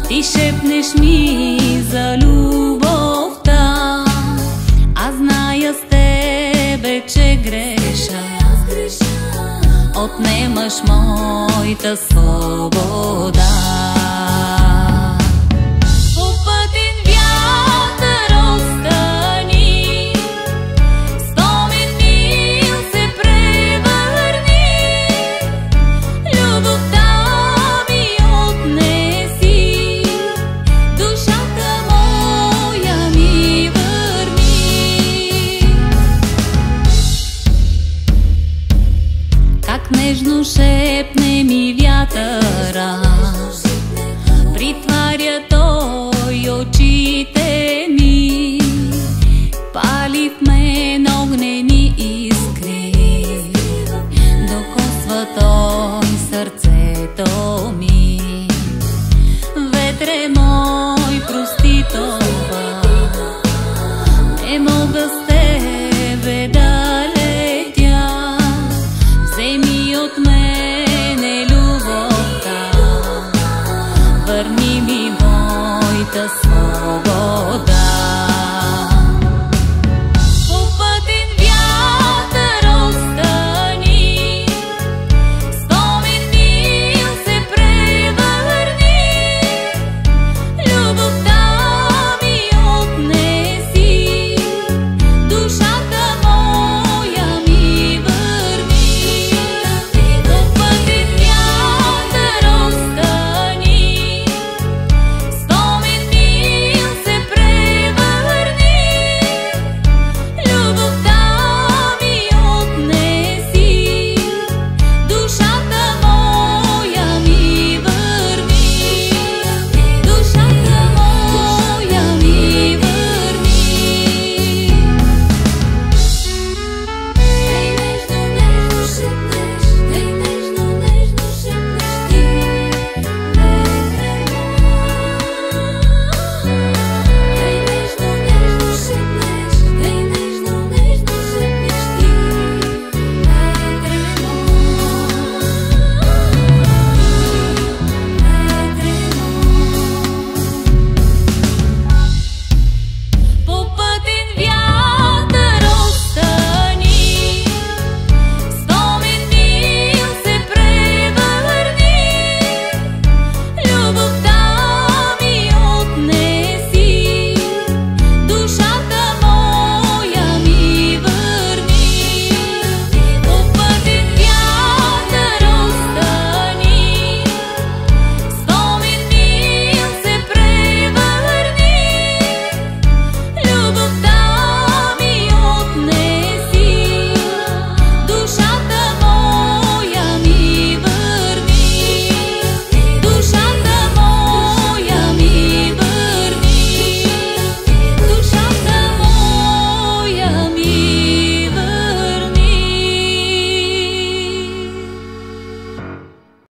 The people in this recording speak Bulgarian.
Ти шепнеш ми за любовта, аз зная с тебе, че греша. Отнемаш моята свобода. Нежно шепне ми вятъра, притваря той очите ми, пали в мен огнени искри, докосва той сърцето ми. Ветре мой, прости това, не мога с тебе да летя. Вземи от мене любовта, върни ми моята свобода.